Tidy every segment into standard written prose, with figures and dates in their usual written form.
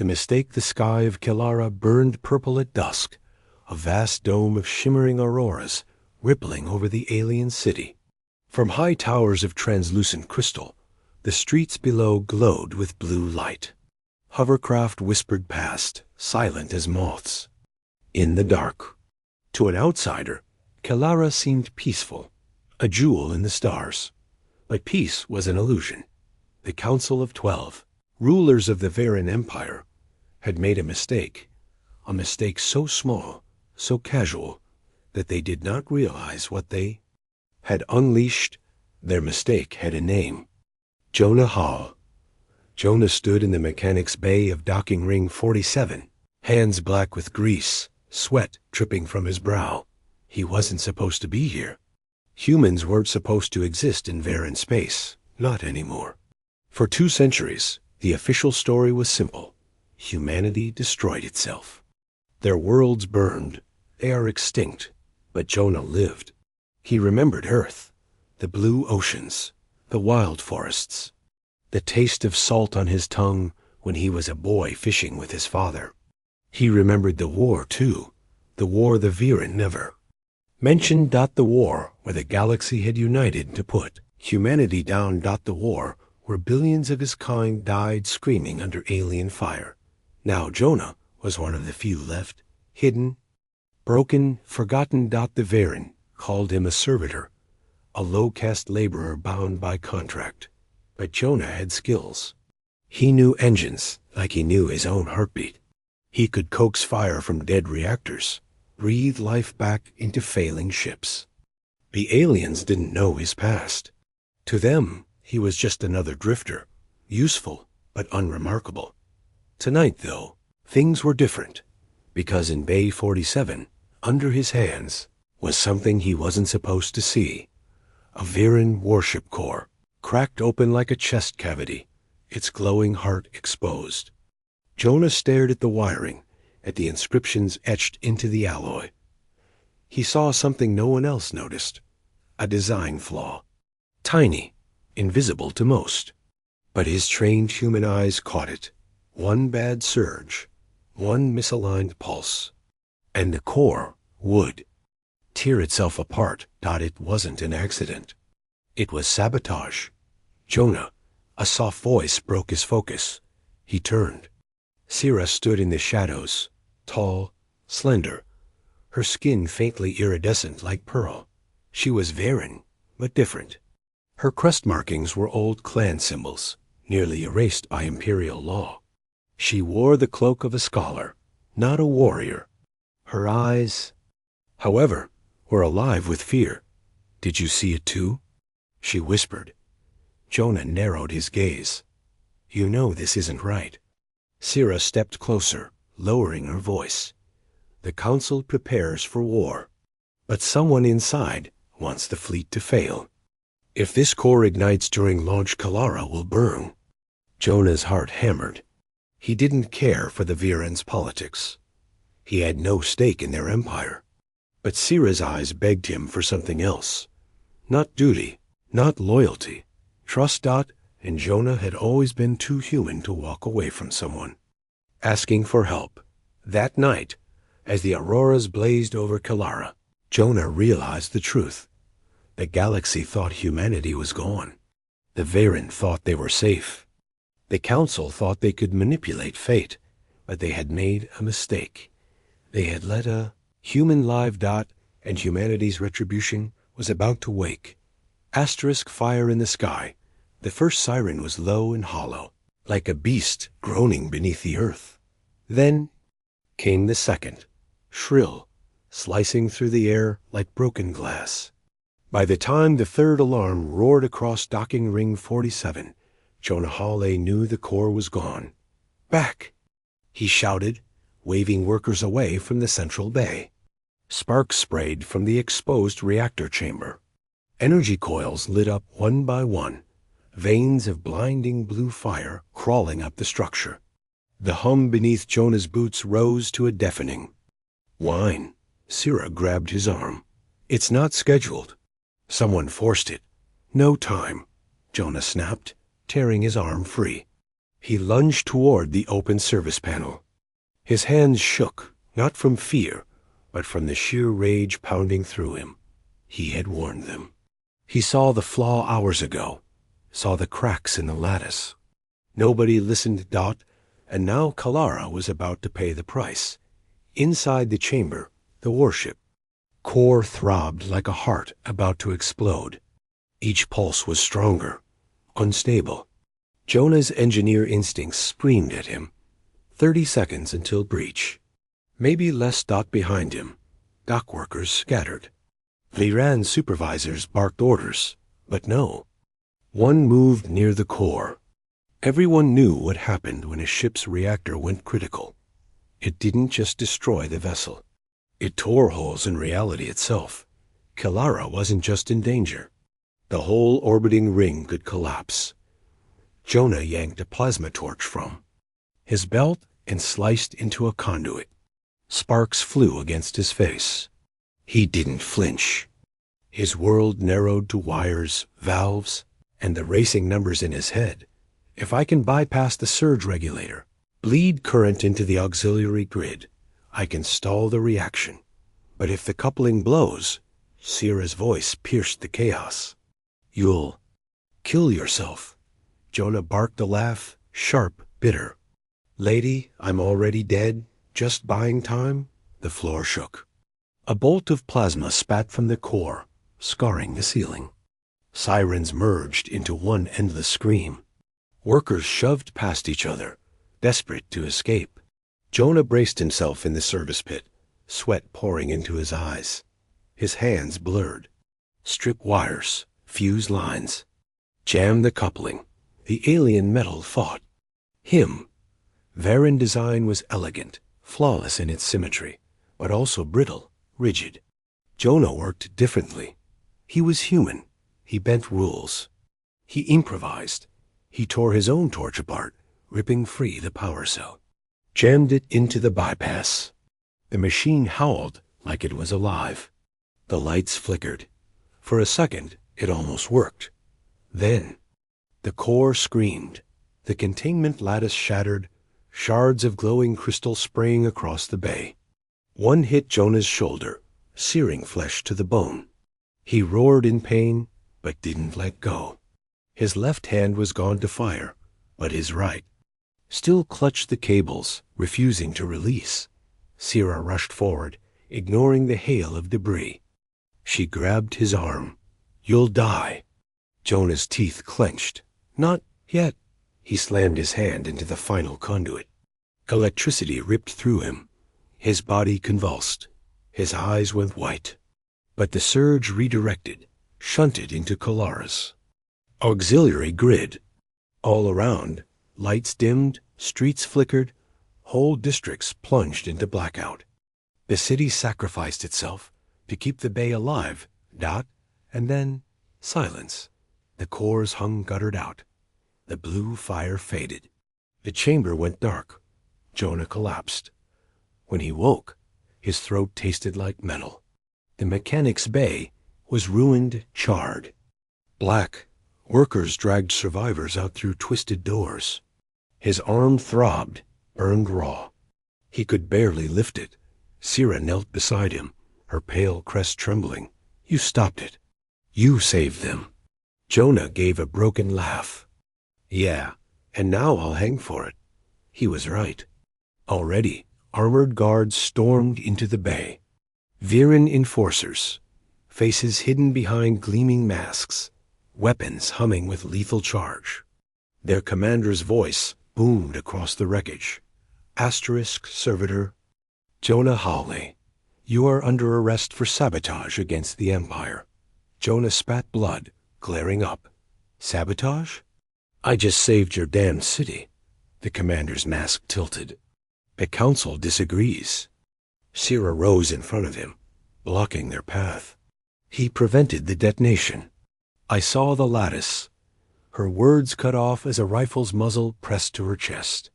The mistake the sky of Kilara burned purple at dusk, a vast dome of shimmering auroras rippling over the alien city. From high towers of translucent crystal, the streets below glowed with blue light. Hovercraft whispered past, silent as moths. In the dark. To an outsider, Kilara seemed peaceful, a jewel in the stars. But peace was an illusion. The Council of 12, rulers of the Varan Empire, had made a mistake so small, so casual, that they did not realize what they had unleashed. Their mistake had a name. Jonah Hall. Jonah stood in the mechanic's bay of docking ring 47, hands black with grease, sweat dripping from his brow. He wasn't supposed to be here. Humans weren't supposed to exist in Varan space, not anymore. For 2 centuries, the official story was simple. Humanity destroyed itself. Their worlds burned. They are extinct. But Jonah lived. He remembered Earth, the blue oceans, the wild forests, the taste of salt on his tongue when he was a boy fishing with his father. He remembered the war, too, the war the Varan never mentioned. The war where the galaxy had united to put humanity down. The war where billions of his kind died screaming under alien fire. Now Jonah was one of the few left, hidden, broken, forgotten. The Varan called him a servitor, a low-caste laborer bound by contract. But Jonah had skills. He knew engines like he knew his own heartbeat. He could coax fire from dead reactors, breathe life back into failing ships. The aliens didn't know his past. To them, he was just another drifter, useful but unremarkable. Tonight, though, things were different, because in Bay 47, under his hands, was something he wasn't supposed to see. A Varan warship core, cracked open like a chest cavity, its glowing heart exposed. Jonah stared at the wiring, at the inscriptions etched into the alloy. He saw something no one else noticed, a design flaw. Tiny, invisible to most. But his trained human eyes caught it. One bad surge, one misaligned pulse, and the core would tear itself apart. It wasn't an accident. It was sabotage. Jonah, a soft voice broke his focus. He turned. Sira stood in the shadows, tall, slender, her skin faintly iridescent like pearl. She was Varan, but different. Her crest markings were old clan symbols, nearly erased by imperial law. She wore the cloak of a scholar, not a warrior. Her eyes, however, were alive with fear. "Did you see it too?" she whispered. Jonah narrowed his gaze. "You know this isn't right." Sira stepped closer, lowering her voice. "The Council prepares for war, but someone inside wants the fleet to fail. If this core ignites during launch, Kilara will burn." Jonah's heart hammered. He didn't care for the Varan's politics. He had no stake in their empire. But Sira's eyes begged him for something else. Not duty, not loyalty. Trust. And Jonah had always been too human to walk away from someone. Asking for help. That night, as the auroras blazed over Kilara, Jonah realized the truth. The galaxy thought humanity was gone. The Varan thought they were safe. The Council thought they could manipulate fate, but they had made a mistake. They had let a human live. And humanity's retribution was about to wake. Asterisk fire in the sky. The first siren was low and hollow, like a beast groaning beneath the earth. Then came the second, shrill, slicing through the air like broken glass. By the time the third alarm roared across docking ring 47, Jonah Hawley knew the core was gone. "Back!" he shouted, waving workers away from the central bay. Sparks sprayed from the exposed reactor chamber. Energy coils lit up one by one, veins of blinding blue fire crawling up the structure. The hum beneath Jonah's boots rose to a deafening whine. Sira grabbed his arm. "It's not scheduled. Someone forced it. No time," Jonah snapped, tearing his arm free. He lunged toward the open service panel. His hands shook, not from fear, but from the sheer rage pounding through him. He had warned them. He saw the flaw hours ago, saw the cracks in the lattice. Nobody listened, and now Kalara was about to pay the price. Inside the chamber, the warship core throbbed like a heart about to explode. Each pulse was stronger, unstable. Jonah's engineer instincts screamed at him. 30 seconds until breach. Maybe less. Behind him, dock workers scattered. Liran's supervisors barked orders, but no. One moved near the core. Everyone knew what happened when a ship's reactor went critical. It didn't just destroy the vessel. It tore holes in reality itself. Kalara wasn't just in danger. The whole orbiting ring could collapse. Jonah yanked a plasma torch from his belt and sliced into a conduit. Sparks flew against his face. He didn't flinch. His world narrowed to wires, valves, and the racing numbers in his head. If I can bypass the surge regulator, bleed current into the auxiliary grid, I can stall the reaction. But if the coupling blows, Sierra's voice pierced the chaos. You'll kill yourself. Jonah barked a laugh, sharp, bitter. Lady, I'm already dead. Just buying time? The floor shook. A bolt of plasma spat from the core, scarring the ceiling. Sirens merged into one endless scream. Workers shoved past each other, desperate to escape. Jonah braced himself in the service pit, sweat pouring into his eyes. His hands blurred. Strip wires, fuse lines. Jam the coupling. The alien metal fought. Him. Varan design was elegant, flawless in its symmetry, but also brittle, rigid. Jonah worked differently. He was human. He bent rules. He improvised. He tore his own torch apart, ripping free the power cell. Jammed it into the bypass. The machine howled like it was alive. The lights flickered. For a second, it almost worked. Then, the core screamed. The containment lattice shattered, shards of glowing crystal spraying across the bay. One hit Jonah's shoulder, searing flesh to the bone. He roared in pain, but didn't let go. His left hand was gone to fire, but his right still clutched the cables, refusing to release. Sierra rushed forward, ignoring the hail of debris. She grabbed his arm. You'll die. Jonah's teeth clenched. Not yet. He slammed his hand into the final conduit. Electricity ripped through him. His body convulsed. His eyes went white. But the surge redirected, shunted into Kalara's auxiliary grid. All around, lights dimmed, streets flickered, whole districts plunged into blackout. The city sacrificed itself to keep the bay alive, and then silence. The cores hung guttered out. The blue fire faded. The chamber went dark. Jonah collapsed. When he woke, his throat tasted like metal. The mechanic's bay was ruined, charred. Black, workers dragged survivors out through twisted doors. His arm throbbed, burned raw. He could barely lift it. Sierra knelt beside him, her pale crest trembling. You stopped it. You saved them. Jonah gave a broken laugh. Yeah, and now I'll hang for it. He was right. Already, armored guards stormed into the bay. Viren enforcers, faces hidden behind gleaming masks, weapons humming with lethal charge. Their commander's voice boomed across the wreckage. Asterisk servitor Jonah Hawley, you are under arrest for sabotage against the Empire. Jonah spat blood, glaring up. Sabotage? I just saved your damned city. The commander's mask tilted. The council disagrees. Sierra rose in front of him, blocking their path. He prevented the detonation. I saw the lattice. Her words cut off as a rifle's muzzle pressed to her chest.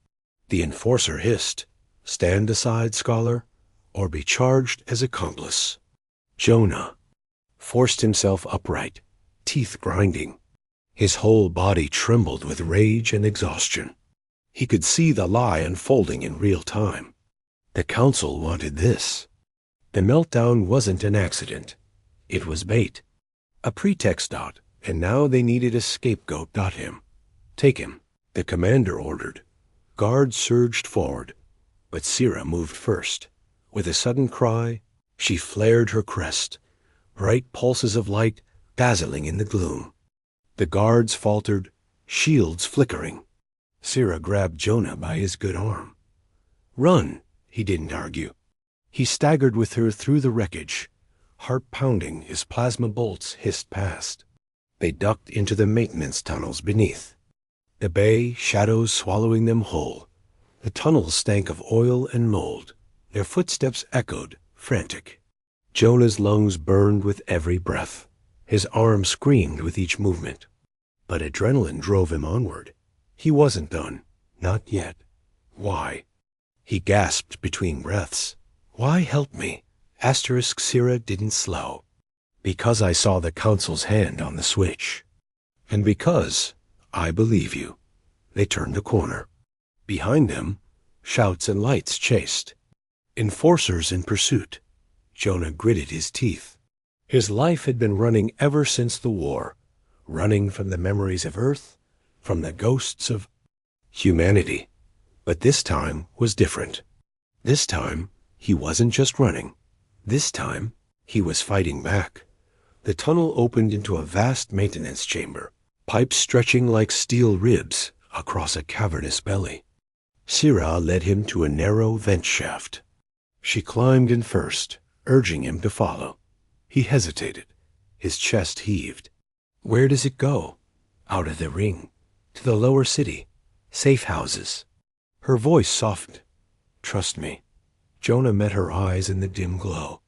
The enforcer hissed, stand aside, scholar, or be charged as accomplice. Jonah forced himself upright, teeth grinding. His whole body trembled with rage and exhaustion. He could see the lie unfolding in real time. The council wanted this. The meltdown wasn't an accident. It was bait. A pretext. And now they needed a scapegoat. Him. Take him, the commander ordered. Guards surged forward, but Sira moved first. With a sudden cry, she flared her crest, bright pulses of light dazzling in the gloom. The guards faltered, shields flickering. Sira grabbed Jonah by his good arm. Run, he didn't argue. He staggered with her through the wreckage, heart pounding as plasma bolts hissed past. They ducked into the maintenance tunnels beneath. The bay, shadows swallowing them whole. The tunnels stank of oil and mold. Their footsteps echoed, frantic. Jonah's lungs burned with every breath. His arms screamed with each movement. But adrenaline drove him onward. He wasn't done. Not yet. Why? He gasped between breaths. Why help me? Sira didn't slow. Because I saw the council's hand on the switch. And because I believe you. They turned the corner. Behind them, shouts and lights chased. Enforcers in pursuit. Jonah gritted his teeth. His life had been running ever since the war, running from the memories of Earth, from the ghosts of humanity. But this time was different. This time, he wasn't just running. This time, he was fighting back. The tunnel opened into a vast maintenance chamber, pipes stretching like steel ribs across a cavernous belly. Sira led him to a narrow vent shaft. She climbed in first, urging him to follow. He hesitated. His chest heaved. Where does it go? Out of the ring. To the lower city. Safe houses. Her voice softened. Trust me. Jonah met her eyes in the dim glow.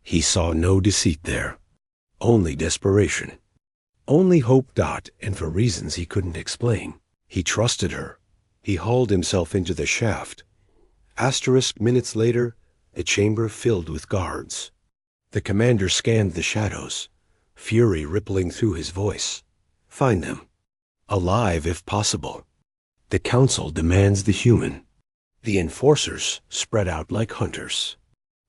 He saw no deceit there. Only desperation. Only hope. And for reasons he couldn't explain. He trusted her. He hauled himself into the shaft. Minutes later, the chamber filled with guards. The commander scanned the shadows, fury rippling through his voice. Find them. Alive if possible. The council demands the human. The enforcers spread out like hunters.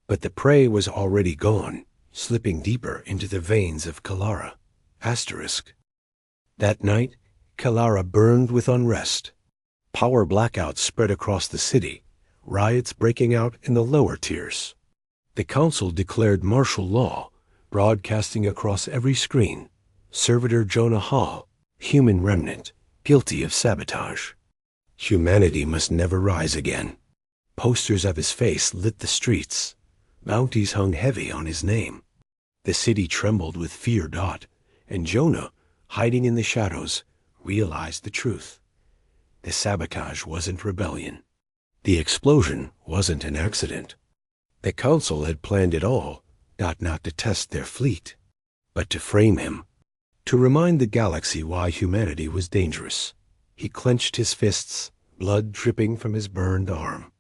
But the prey was already gone, slipping deeper into the veins of Kalara. That night, Kalara burned with unrest. Power blackouts spread across the city, riots breaking out in the lower tiers. The council declared martial law, broadcasting across every screen. Servitor Jonah Hall, human remnant, guilty of sabotage. Humanity must never rise again. Posters of his face lit the streets. Bounties hung heavy on his name. The city trembled with fear. And Jonah, hiding in the shadows, realized the truth. The sabotage wasn't rebellion. The explosion wasn't an accident. The council had planned it all, not to test their fleet, but to frame him, to remind the galaxy why humanity was dangerous. He clenched his fists, blood dripping from his burned arm.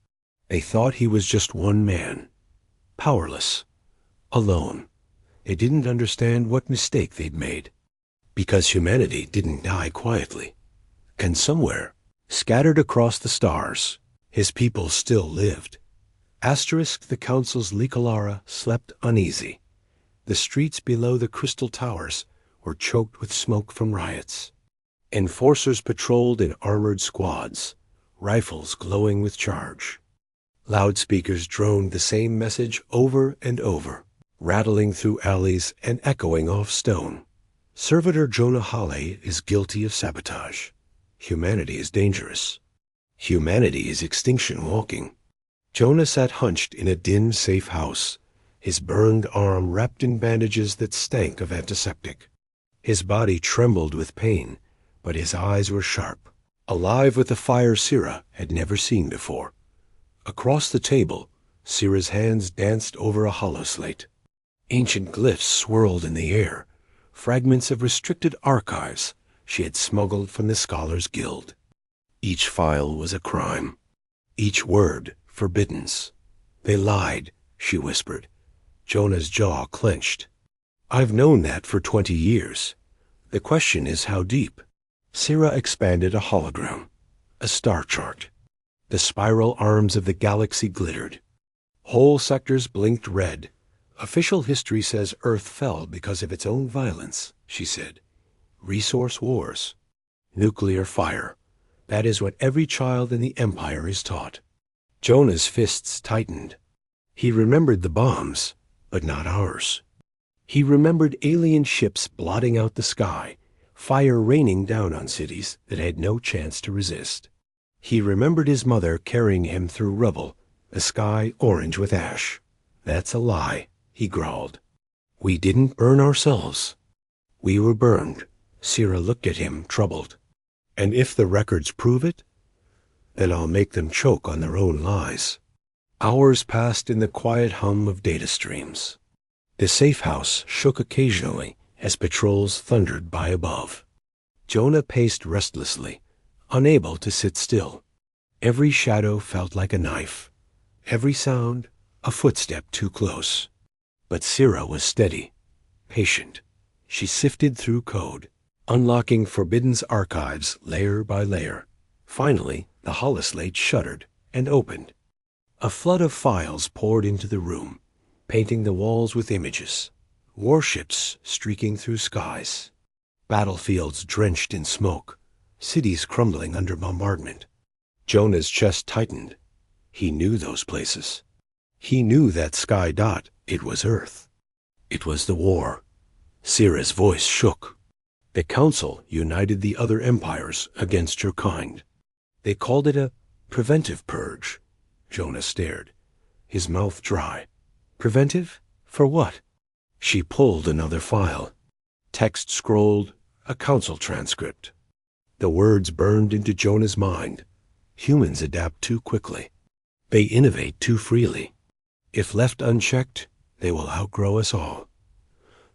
They thought he was just one man, powerless, alone. They didn't understand what mistake they'd made, because humanity didn't die quietly. And somewhere, scattered across the stars, his people still lived. The council's Likalara slept uneasy. The streets below the crystal towers were choked with smoke from riots. Enforcers patrolled in armored squads, rifles glowing with charge. Loudspeakers droned the same message over and over, rattling through alleys and echoing off stone. Servitor Jonah Hale is guilty of sabotage. Humanity is dangerous. Humanity is extinction walking. Jonah sat hunched in a dim, safe house, his burned arm wrapped in bandages that stank of antiseptic. His body trembled with pain, but his eyes were sharp, alive with the fire Sira had never seen before. Across the table, Sira's hands danced over a holoslate. Ancient glyphs swirled in the air, fragments of restricted archives she had smuggled from the Scholars Guild. Each file was a crime, each word forbiddance. They lied, she whispered. Jonah's jaw clenched. I've known that for 20 years. The question is how deep. Sira expanded a hologram. a star chart. The spiral arms of the galaxy glittered. Whole sectors blinked red. Official history says Earth fell because of its own violence, she said. Resource wars. Nuclear fire. That is what every child in the Empire is taught. Jonah's fists tightened. He remembered the bombs, but not ours. He remembered alien ships blotting out the sky, fire raining down on cities that had no chance to resist. He remembered his mother carrying him through rubble, a sky orange with ash. That's a lie, he growled. We didn't burn ourselves. We were burned. Sierra looked at him, troubled. And if the records prove it, then I'll make them choke on their own lies. Hours passed in the quiet hum of data streams. The safe house shook occasionally as patrols thundered by above. Jonah paced restlessly, unable to sit still. Every shadow felt like a knife. Every sound, a footstep too close. But Sierra was steady, patient. She sifted through code, unlocking Forbidden's archives layer by layer. Finally, the holoslate shuddered and opened. A flood of files poured into the room, painting the walls with images. Warships streaking through skies. Battlefields drenched in smoke. Cities crumbling under bombardment. Jonah's chest tightened. He knew those places. He knew that sky dot. It was Earth. It was the war. Sierra's voice shook. The Council united the other empires against your kind. They called it a preventive purge. Jonah stared, his mouth dry. Preventive? For what? She pulled another file. Text scrolled, a council transcript. The words burned into Jonah's mind. Humans adapt too quickly. They innovate too freely. If left unchecked, they will outgrow us all.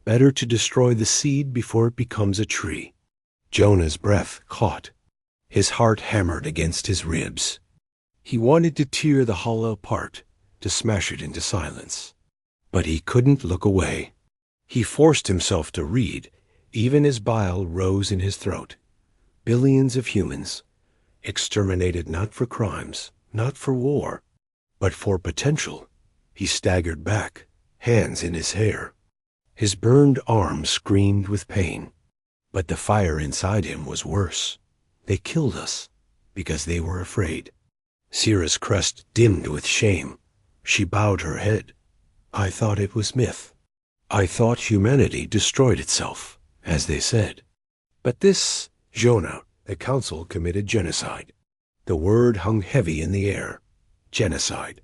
Better to destroy the seed before it becomes a tree. Jonah's breath caught. His heart hammered against his ribs. He wanted to tear the hollow apart, to smash it into silence. But he couldn't look away. He forced himself to read, even as bile rose in his throat. Billions of humans, exterminated not for crimes, not for war, but for potential. He staggered back, hands in his hair. His burned arm screamed with pain. But the fire inside him was worse. They killed us because they were afraid. Sierra's crest dimmed with shame. She bowed her head. I thought it was myth. I thought humanity destroyed itself, as they said. But this, Jonah, the Council committed genocide. The word hung heavy in the air. Genocide.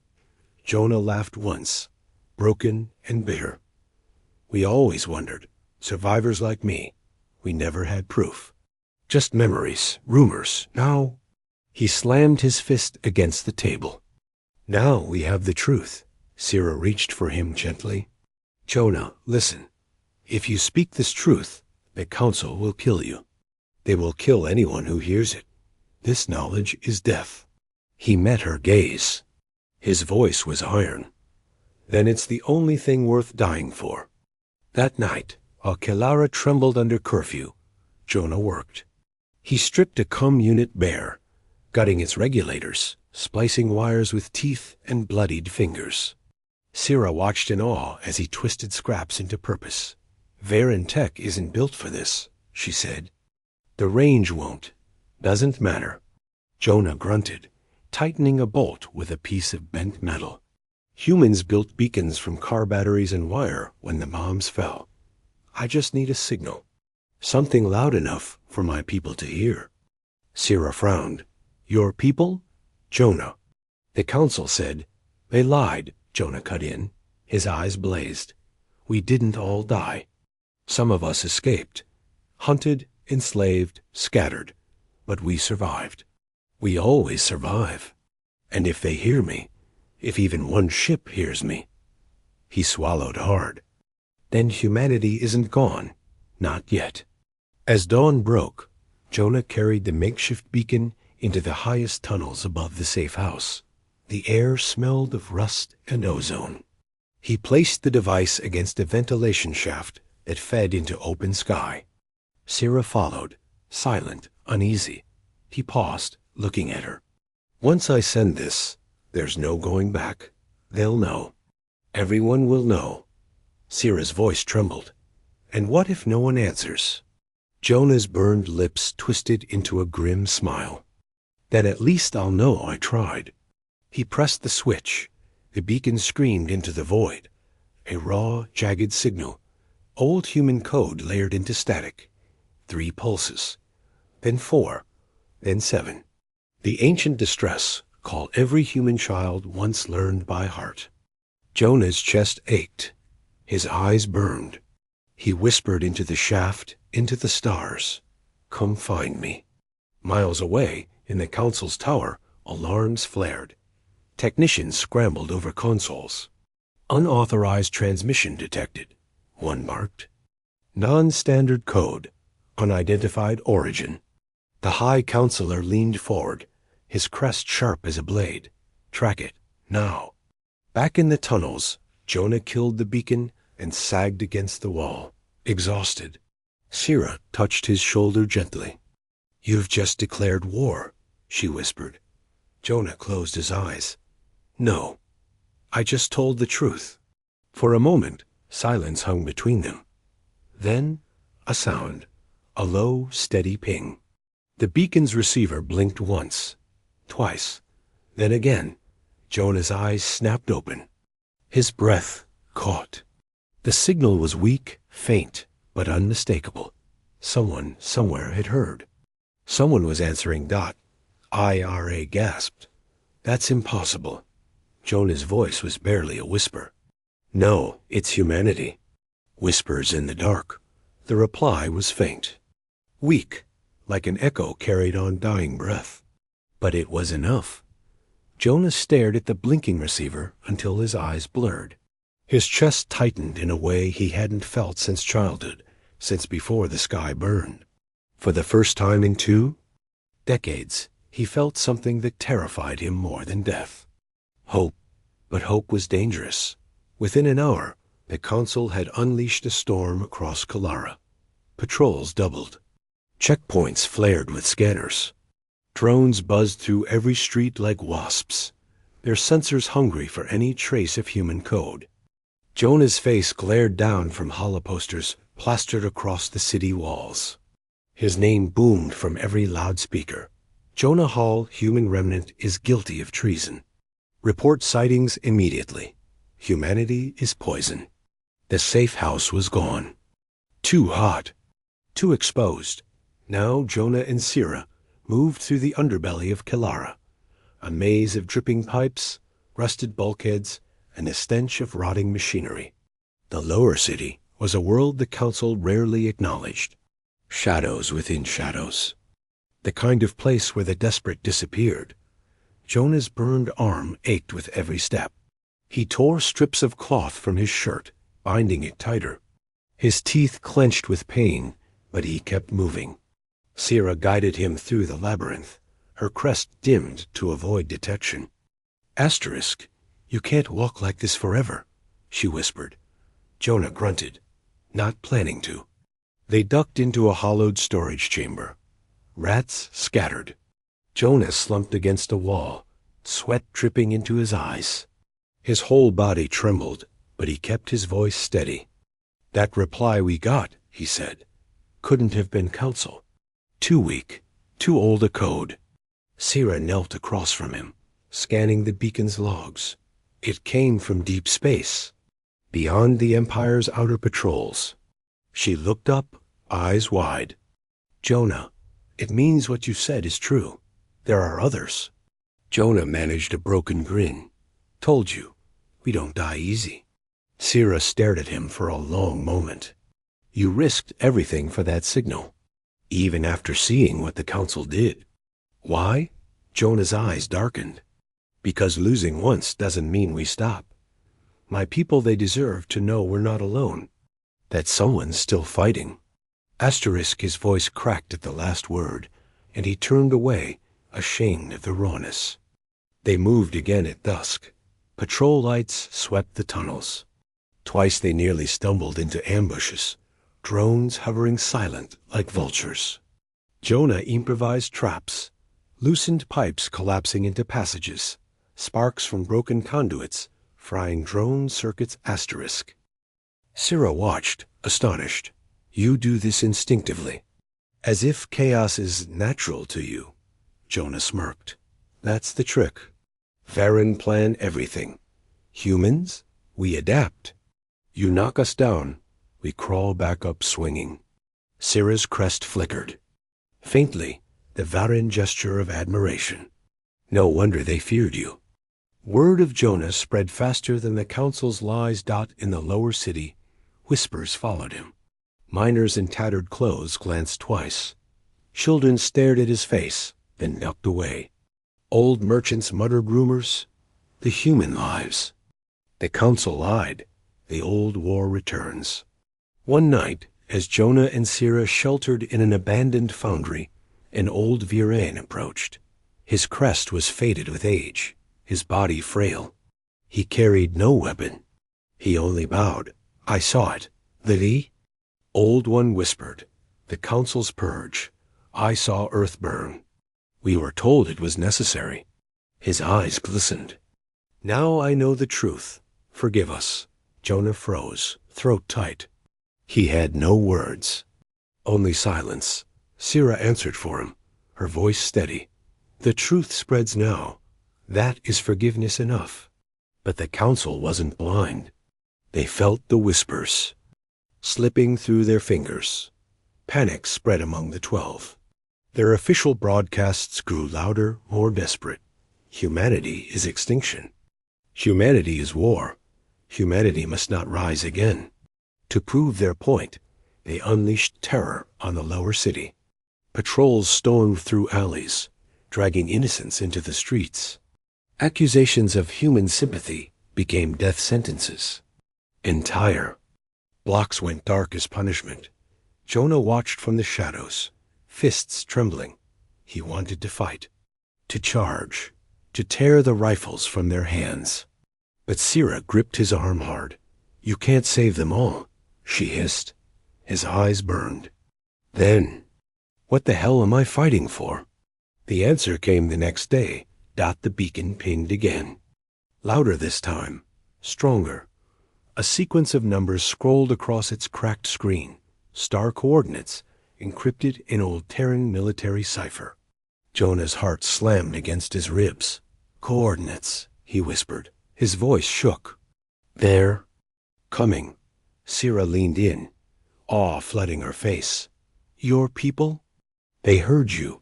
Jonah laughed once, broken and bitter. We always wondered, survivors like me. We never had proof. Just memories, rumors. Now, he slammed his fist against the table. Now we have the truth. Sierra reached for him gently. Jonah, listen. If you speak this truth, the Council will kill you. They will kill anyone who hears it. This knowledge is death. He met her gaze. His voice was iron. Then it's the only thing worth dying for. That night, while Kelara trembled under curfew, Jonah worked. He stripped a cum unit bare, gutting its regulators, splicing wires with teeth and bloodied fingers. Sierra watched in awe as he twisted scraps into purpose. Varen Tech isn't built for this, she said. The range won't. Doesn't matter. Jonah grunted, tightening a bolt with a piece of bent metal. Humans built beacons from car batteries and wire when the bombs fell. I just need a signal. Something loud enough for my people to hear. Sierra frowned. Your people? Jonah. The Council said. They lied, Jonah cut in. His eyes blazed. We didn't all die. Some of us escaped. Hunted, enslaved, scattered. But we survived. We always survive. And if they hear me, if even one ship hears me. He swallowed hard. Then humanity isn't gone. Not yet. As dawn broke, Jonah carried the makeshift beacon into the highest tunnels above the safe house. The air smelled of rust and ozone. He placed the device against a ventilation shaft that fed into open sky. Sierra followed, silent, uneasy. He paused, looking at her. Once I send this, there's no going back. They'll know. Everyone will know. Sierra's voice trembled. And what if no one answers? Jonah's burned lips twisted into a grim smile. Then at least I'll know I tried. He pressed the switch. The beacon screamed into the void. A raw, jagged signal. Old human code layered into static. 3 pulses. Then 4. Then 7. The ancient distress call every human child once learned by heart. Jonah's chest ached. His eyes burned. He whispered into the shaft, into the stars. Come find me. Miles away, in the council's tower, alarms flared. Technicians scrambled over consoles. Unauthorized transmission detected. One marked. Non-standard code. Unidentified origin. The High Counselor leaned forward, his crest sharp as a blade. Track it, now. Back in the tunnels, Jonah killed the beacon and sagged against the wall, exhausted. Sierra touched his shoulder gently. You've just declared war, she whispered. Jonah closed his eyes. No, I just told the truth. For a moment, silence hung between them. Then, a sound, a low, steady ping. The beacon's receiver blinked once, twice, then again. Jonah's eyes snapped open. His breath caught. The signal was weak, faint, but unmistakable. Someone, somewhere, had heard. Someone was answering. IRA gasped. That's impossible. Jonah's voice was barely a whisper. No, it's humanity. Whispers in the dark. The reply was faint. Weak, like an echo carried on dying breath. But it was enough. Jonah stared at the blinking receiver until his eyes blurred. His chest tightened in a way he hadn't felt since childhood, since before the sky burned. For the first time in 2 decades, he felt something that terrified him more than death. Hope. But hope was dangerous. Within an hour, the Council had unleashed a storm across Kalara. Patrols doubled. Checkpoints flared with scanners. Drones buzzed through every street like wasps, their sensors hungry for any trace of human code. Jonah's face glared down from holoposters plastered across the city walls. His name boomed from every loudspeaker. Jonah Hall, human remnant, is guilty of treason. Report sightings immediately. Humanity is poison. The safe house was gone. Too hot. Too exposed. Now Jonah and Sierra moved through the underbelly of Kalara, a maze of dripping pipes, rusted bulkheads, and a stench of rotting machinery. The lower city was a world the Council rarely acknowledged. Shadows within shadows. The kind of place where the desperate disappeared. Jonah's burned arm ached with every step. He tore strips of cloth from his shirt, binding it tighter. His teeth clenched with pain, but he kept moving. Sierra guided him through the labyrinth, her crest dimmed to avoid detection. Asterisk, you can't walk like this forever, she whispered. Jonah grunted, not planning to. They ducked into a hollowed storage chamber. Rats scattered. Jonah slumped against a wall, sweat dripping into his eyes. His whole body trembled, but he kept his voice steady. That reply we got, he said, couldn't have been Council. Too weak, too old a code. Sierra knelt across from him, scanning the beacon's logs. It came from deep space, beyond the Empire's outer patrols. She looked up, eyes wide. Jonah, it means what you said is true. There are others. Jonah managed a broken grin. Told you, we don't die easy. Sierra stared at him for a long moment. You risked everything for that signal, even after seeing what the Council did. Why? Jonah's eyes darkened. Because losing once doesn't mean we stop. My people, they deserve to know we're not alone, that someone's still fighting. Asterisk, his voice cracked at the last word, and he turned away, ashamed of the rawness. They moved again at dusk. Patrol lights swept the tunnels. Twice they nearly stumbled into ambushes, drones hovering silent like vultures. Jonah improvised traps, loosened pipes collapsing into passages, sparks from broken conduits, frying drone circuits asterisk. Syrah watched, astonished. You do this instinctively. As if chaos is natural to you. Jonah smirked. That's the trick. Varen plan everything. Humans, we adapt. You knock us down, we crawl back up swinging. Syrah's crest flickered. Faintly, the Varen gesture of admiration. No wonder they feared you. Word of Jonah spread faster than the council's lies. In the lower city, whispers followed him. Miners in tattered clothes glanced twice. Children stared at his face, then ducked away. Old merchants muttered rumors. The human lives. The council lied. The old war returns. One night, as Jonah and Syrah sheltered in an abandoned foundry, an old Virain approached. His crest was faded with age, his body frail. He carried no weapon. He only bowed. I saw it. Lily? Old One whispered. The council's purge. I saw earth burn. We were told it was necessary. His eyes glistened. Now I know the truth. Forgive us. Jonah froze, throat tight. He had no words. Only silence. Syrah answered for him, her voice steady. The truth spreads now. That is forgiveness enough. But the council wasn't blind. They felt the whispers, slipping through their fingers. Panic spread among the 12. Their official broadcasts grew louder, more desperate. Humanity is extinction. Humanity is war. Humanity must not rise again. To prove their point, they unleashed terror on the lower city. Patrols stormed through alleys, dragging innocents into the streets. Accusations of human sympathy became death sentences. Entire blocks went dark as punishment. Jonah watched from the shadows, fists trembling. He wanted to fight, to charge, to tear the rifles from their hands. But Syrah gripped his arm hard. You can't save them all, she hissed. His eyes burned. Then, what the hell am I fighting for? The answer came the next day. The beacon pinged again. Louder this time, stronger. A sequence of numbers scrolled across its cracked screen. Star coordinates, encrypted in old Terran military cipher. Jonah's heart slammed against his ribs. Coordinates, he whispered. His voice shook. They're coming. Syrah leaned in, awe flooding her face. Your people? They heard you.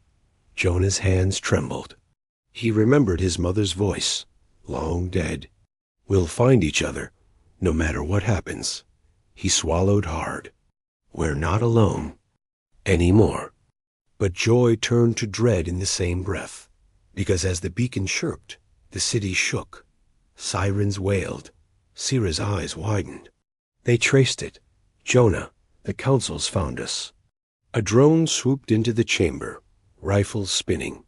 Jonah's hands trembled. He remembered his mother's voice, long dead. We'll find each other, no matter what happens. He swallowed hard. We're not alone. Anymore. But joy turned to dread in the same breath, because as the beacon chirped, the city shook. Sirens wailed. Syrah's eyes widened. They traced it. Jonah, the council's found us. A drone swooped into the chamber, rifles spinning.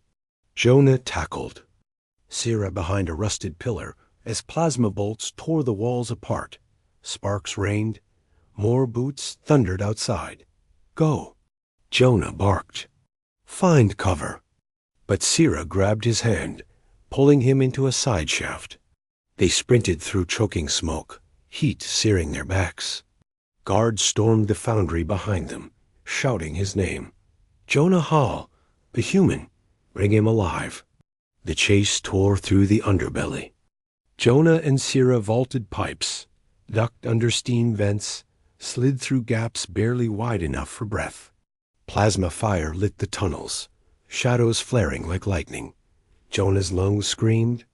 Jonah tackled. Syrah behind a rusted pillar as plasma bolts tore the walls apart. Sparks rained. More boots thundered outside. Go. Jonah barked. Find cover. But Syrah grabbed his hand, pulling him into a side shaft. They sprinted through choking smoke, heat searing their backs. Guards stormed the foundry behind them, shouting his name. Jonah Hall, the human, bring him alive. The chase tore through the underbelly. Jonah and Syrah vaulted pipes, ducked under steam vents, slid through gaps barely wide enough for breath. Plasma fire lit the tunnels, shadows flaring like lightning. Jonah's lungs screamed.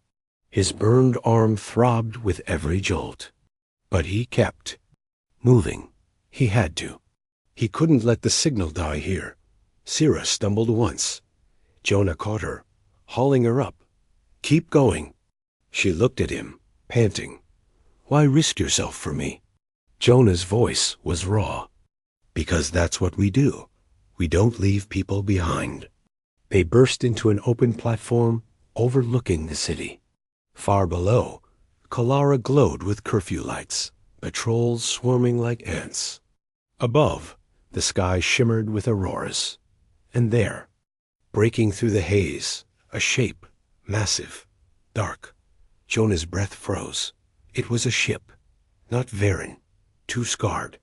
His burned arm throbbed with every jolt. But he kept moving. He had to. He couldn't let the signal die here. Syrah stumbled once. Jonah caught her, hauling her up. Keep going. She looked at him, panting. Why risk yourself for me? Jonah's voice was raw. Because that's what we do. We don't leave people behind. They burst into an open platform overlooking the city. Far below, Kalara glowed with curfew lights, patrols swarming like ants. Above, the sky shimmered with auroras. And there, breaking through the haze, A shape, massive, dark. Jonah's breath froze. It was a ship, not Varen, too scarred,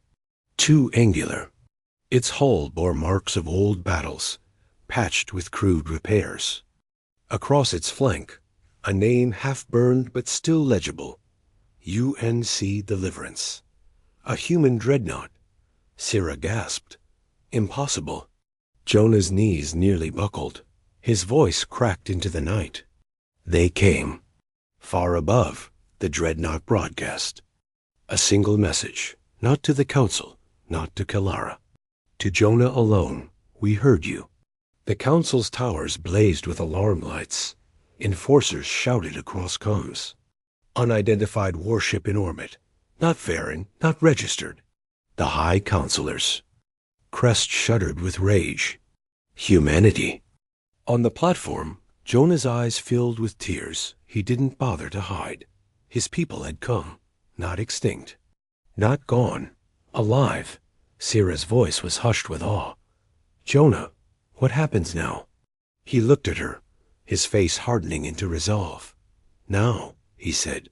too angular. Its hull bore marks of old battles, patched with crude repairs. Across its flank, a name half-burned but still legible, UNC Deliverance. A human dreadnought. Sira gasped. Impossible. Jonah's knees nearly buckled. His voice cracked into the night. They came. Far above, the dreadnought broadcast. A single message, not to the Council, not to Kalara. To Jonah alone. We heard you. The Council's towers blazed with alarm lights. Enforcers shouted across comms. Unidentified warship in orbit. Not Varen, not registered. The High Counselors. Crest shuddered with rage. Humanity. On the platform, Jonah's eyes filled with tears he didn't bother to hide. His people had come, not extinct. Not gone. Alive. Sira's voice was hushed with awe. Jonah, what happens now? He looked at her, his face hardening into resolve. Now, he said,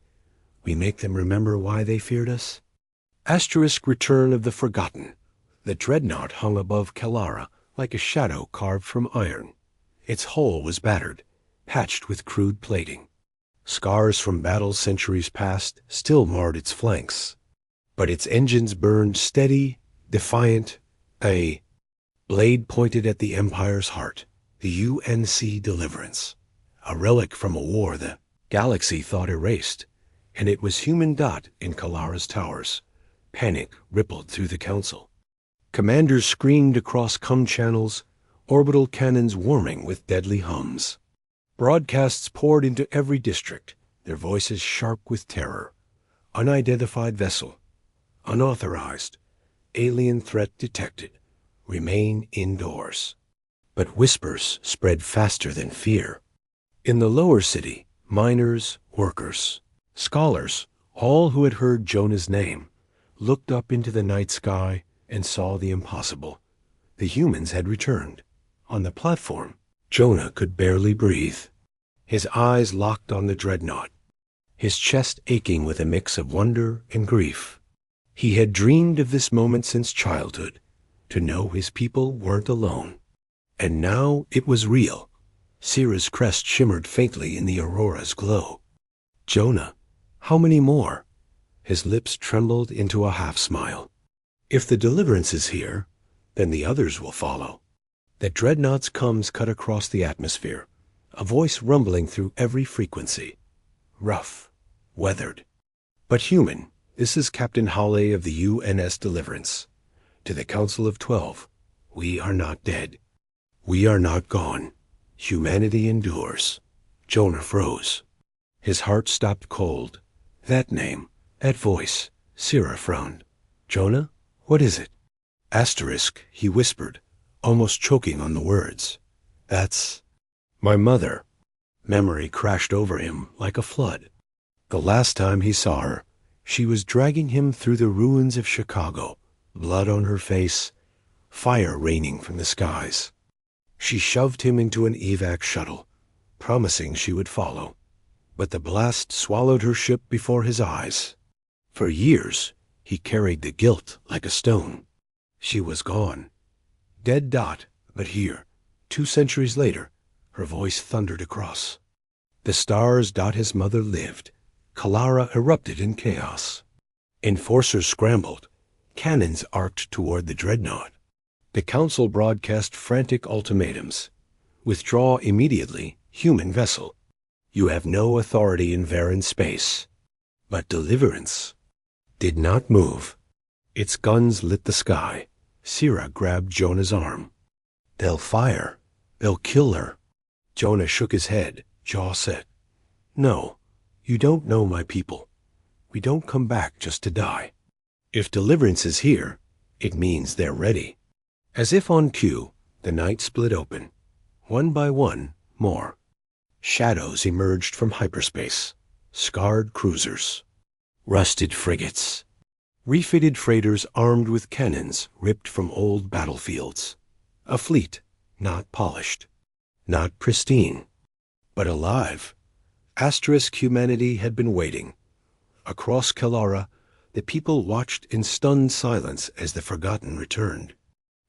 we make them remember why they feared us? Asterisk Return of the Forgotten. The dreadnought hung above Kalara like a shadow carved from iron. Its hull was battered, patched with crude plating. Scars from battles centuries past still marred its flanks. But its engines burned steady, defiant, a blade pointed at the Empire's heart, the UNC Deliverance, a relic from a war the galaxy thought erased, and it was human dot in Kalara's towers. Panic rippled through the Council. Commanders screamed across comm channels, orbital cannons warming with deadly hums. Broadcasts poured into every district, their voices sharp with terror. Unidentified vessel. Unauthorized. Alien threat detected. Remain indoors. But whispers spread faster than fear. In the lower city, miners, workers, scholars, all who had heard Jonah's name, looked up into the night sky and saw the impossible. The humans had returned. On the platform, Jonah could barely breathe. His eyes locked on the dreadnought, his chest aching with a mix of wonder and grief. He had dreamed of this moment since childhood, to know his people weren't alone. And now it was real. Sira's crest shimmered faintly in the aurora's glow. Jonah, how many more? His lips trembled into a half-smile. If the deliverance is here, then the others will follow. The dreadnought's coms cut across the atmosphere, a voice rumbling through every frequency. Rough, weathered, but human. This is Captain Hawley of the UNS Deliverance. To the Council of 12, we are not dead. We are not gone. Humanity endures. Jonah froze. His heart stopped cold. That name, that voice. Sira frowned. Jonah, what is it? Asterisk, he whispered, almost choking on the words. That's my mother. Memory crashed over him like a flood. The last time he saw her, she was dragging him through the ruins of Chicago, blood on her face, fire raining from the skies. She shoved him into an evac shuttle, promising she would follow. But the blast swallowed her ship before his eyes. For years, he carried the guilt like a stone. She was gone. Dead dot, but here, 2 centuries later, her voice thundered across. The stars dot his mother lived. Kalara erupted in chaos. Enforcers scrambled. Cannons arced toward the dreadnought. The Council broadcast frantic ultimatums. Withdraw immediately, human vessel. You have no authority in Varen space. But Deliverance did not move. Its guns lit the sky. Sira grabbed Jonah's arm. They'll fire. They'll kill her. Jonah shook his head, jaw set. No, you don't know my people. We don't come back just to die. If Deliverance is here, it means they're ready. As if on cue, the night split open. One by one, more. Shadows emerged from hyperspace. Scarred cruisers. Rusted frigates. Refitted freighters armed with cannons ripped from old battlefields. A fleet, not polished. Not pristine. but alive. Asterisk humanity had been waiting. Across Kalara, the people watched in stunned silence as the Forgotten returned.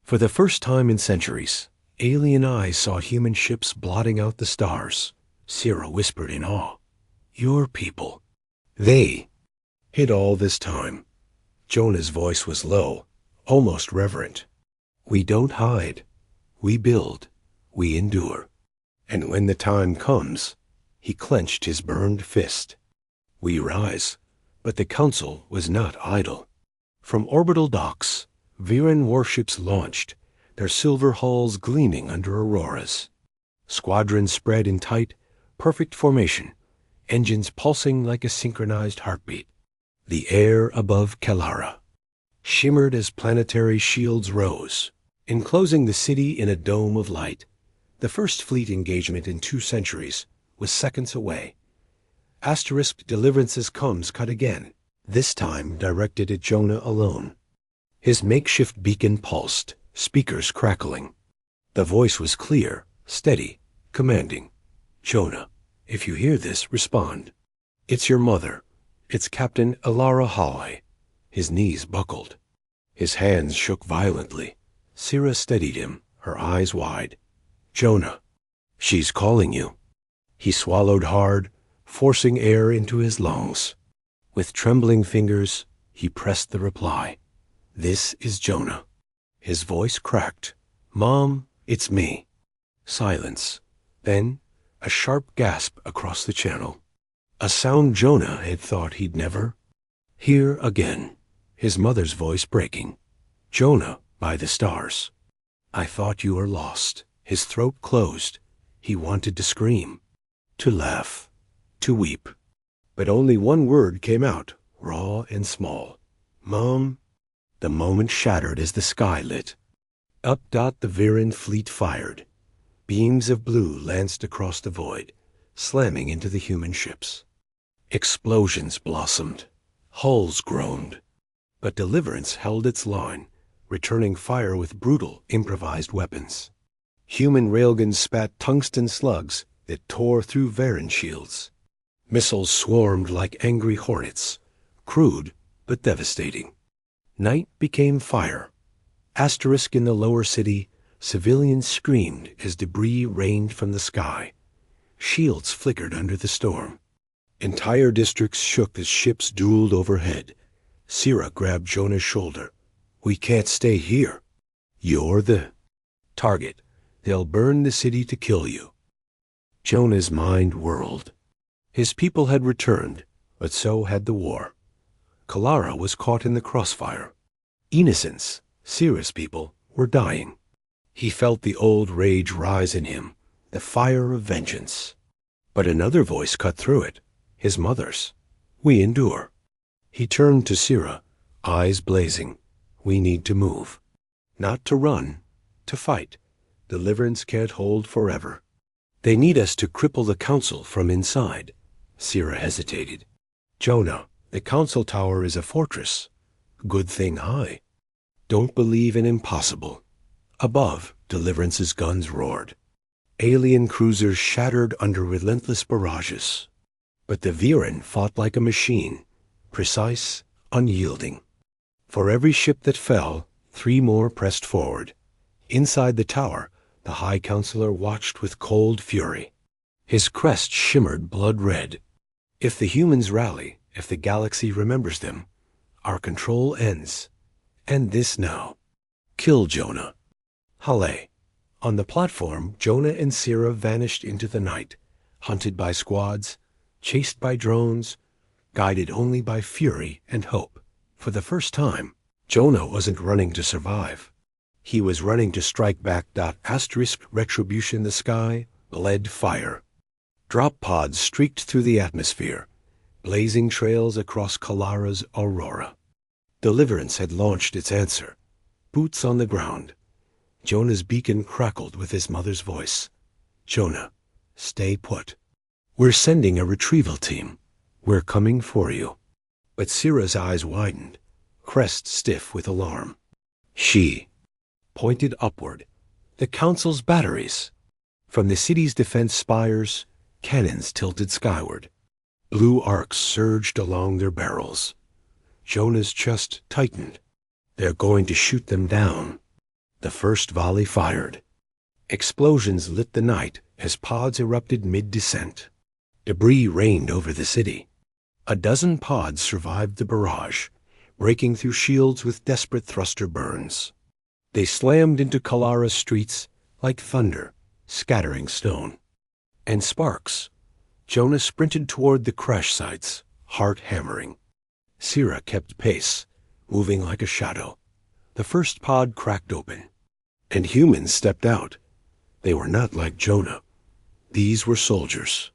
For the first time in centuries, alien eyes saw human ships blotting out the stars. Sira whispered in awe, "Your people." They hid all this time. Jonah's voice was low, almost reverent. "We don't hide. We build. We endure. And when the time comes," he clenched his burned fist, "we rise." But the council was not idle. From orbital docks, Viren warships launched, their silver hulls gleaming under auroras. Squadrons spread in tight, perfect formation, engines pulsing like a synchronized heartbeat. The air above Kalara shimmered as planetary shields rose, enclosing the city in a dome of light. The first fleet engagement in 2 centuries was seconds away. Asterisk Deliverance's comms cut again, this time directed at Jonah alone. His makeshift beacon pulsed, speakers crackling. The voice was clear, steady, commanding. "Jonah, if you hear this, respond. It's your mother. It's Captain Ilara Hawai." His knees buckled. His hands shook violently. Sira steadied him, her eyes wide. "Jonah, she's calling you." He swallowed hard, forcing air into his lungs. With trembling fingers, he pressed the reply. "This is Jonah." His voice cracked. "Mom, it's me." Silence. Then a sharp gasp across the channel. A sound Jonah had thought he'd never hear again. His mother's voice breaking. "Jonah, by the stars. I thought you were lost." His throat closed. He wanted to scream, to laugh, to weep. But only one word came out, raw and small. "Mom." The moment shattered as the sky lit. Up the Viren fleet fired. Beams of blue lanced across the void, slamming into the human ships. Explosions blossomed. Hulls groaned. But Deliverance held its line, returning fire with brutal, improvised weapons. Human railguns spat tungsten slugs that tore through Viren shields. Missiles swarmed like angry hornets, crude but devastating. Night became fire. Asterisk in the lower city, civilians screamed as debris rained from the sky. Shields flickered under the storm. Entire districts shook as ships dueled overhead. Sira grabbed Jonah's shoulder. "We can't stay here. You're the target. They'll burn the city to kill you." Jonah's mind whirled. His people had returned, but so had the war. Kalara was caught in the crossfire. Innocents, Sira's people, were dying. He felt the old rage rise in him, the fire of vengeance. But another voice cut through it, his mother's. "We endure." He turned to Sira, eyes blazing. "We need to move. Not to run, to fight. Deliverance can't hold forever. They need us to cripple the council from inside." Sira hesitated. "Jonah, the council tower is a fortress. Good thing high. Don't believe in impossible." Above, Deliverance's guns roared. Alien cruisers shattered under relentless barrages. But the Viren fought like a machine, precise, unyielding. For every ship that fell, 3 more pressed forward. Inside the tower, the High Counselor watched with cold fury. His crest shimmered blood red. "If the humans rally, if the galaxy remembers them, our control ends. End this now. Kill Jonah." Hale. On the platform, Jonah and Sira vanished into the night, hunted by squads, chased by drones, guided only by fury and hope. For the first time, Jonah wasn't running to survive. He was running to strike back. Asterisk retribution. The sky bled fire. Drop pods streaked through the atmosphere, blazing trails across Kalara's aurora. Deliverance had launched its answer. Boots on the ground. Jonah's beacon crackled with his mother's voice. "Jonah, stay put. We're sending a retrieval team. We're coming for you." But Sira's eyes widened, crest stiff with alarm. She pointed upward. The council's batteries. From the city's defense spires, Cannons tilted skyward. Blue arcs surged along their barrels. Jonah's chest tightened. They're going to shoot them down. The first volley fired. Explosions lit the night as pods erupted mid-descent. Debris rained over the city. A dozen pods survived the barrage, breaking through shields with desperate thruster burns. They slammed into Kalara's streets like thunder, scattering stone. And sparks. Jonah sprinted toward the crash sites, heart hammering. Sira kept pace, moving like a shadow. The first pod cracked open, and humans stepped out. They were not like Jonah. These were soldiers,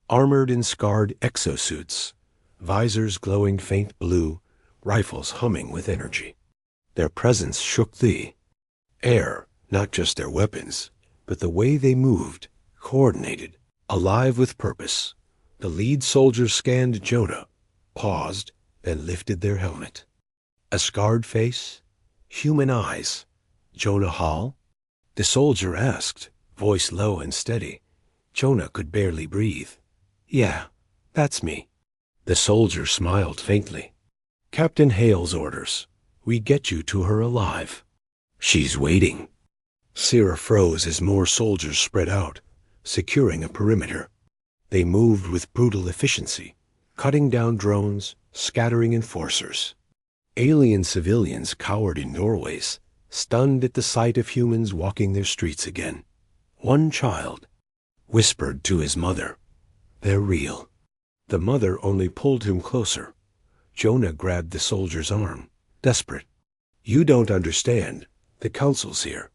armored in scarred exosuits, visors glowing faint blue, rifles humming with energy. Their presence shook the air, not just their weapons, but the way they moved, coordinated, alive with purpose. The lead soldier scanned Jonah, paused, then lifted their helmet. A scarred face, human eyes. Jonah Hall? The soldier asked, voice low and steady. Jonah could barely breathe. Yeah, that's me. The soldier smiled faintly. Captain Hale's orders. We get you to her alive. She's waiting. Sira froze as more soldiers spread out, securing a perimeter. They moved with brutal efficiency, cutting down drones, scattering enforcers. Alien civilians cowered in doorways, stunned at the sight of humans walking their streets again. One child whispered to his mother, "They're real." The mother only pulled him closer. Jonah grabbed the soldier's arm, desperate. "You don't understand. The council's here.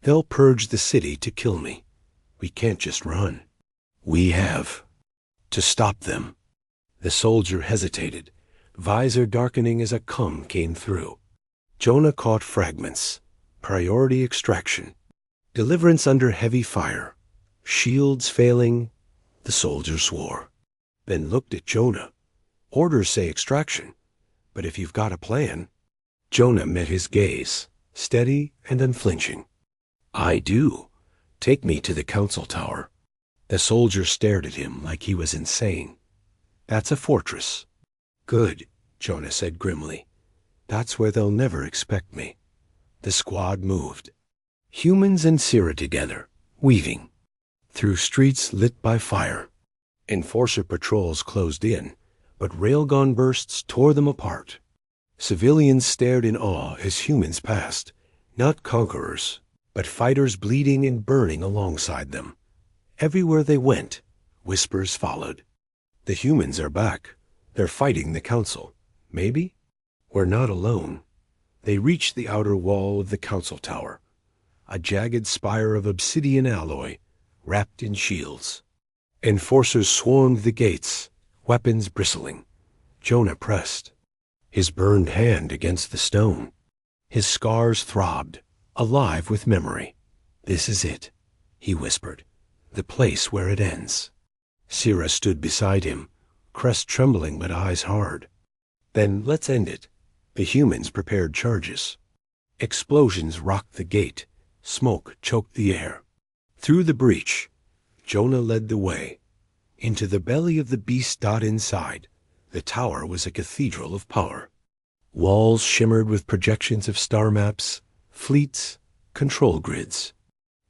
They'll purge the city to kill me. We can't just run. We have to stop them." The soldier hesitated, visor darkening as a cum came through. Jonah caught fragments. Priority extraction. Deliverance under heavy fire. Shields failing. The soldier swore. Then looked at Jonah. Orders say extraction. But if you've got a plan. Jonah met his gaze, steady and unflinching. I do. Take me to the council tower. The soldier stared at him like he was insane. That's a fortress. Good, Jonah said grimly. That's where they'll never expect me. The squad moved. Humans and Sira together, weaving. Through streets lit by fire. Enforcer patrols closed in, but railgun bursts tore them apart. Civilians stared in awe as humans passed, not conquerors, but fighters bleeding and burning alongside them. Everywhere they went, whispers followed. The humans are back. They're fighting the council. Maybe? We're not alone. They reached the outer wall of the council tower, a jagged spire of obsidian alloy, wrapped in shields. Enforcers swarmed the gates, weapons bristling. Jonah pressed, his burned hand against the stone. His scars throbbed, alive with memory. This is it, he whispered, the place where it ends. Sira stood beside him, crest trembling but eyes hard. Then let's end it. The humans prepared charges. Explosions rocked the gate. Smoke choked the air. Through the breach, Jonah led the way. Into the belly of the beast. Inside, the tower was a cathedral of power. Walls shimmered with projections of star maps, fleets, control grids.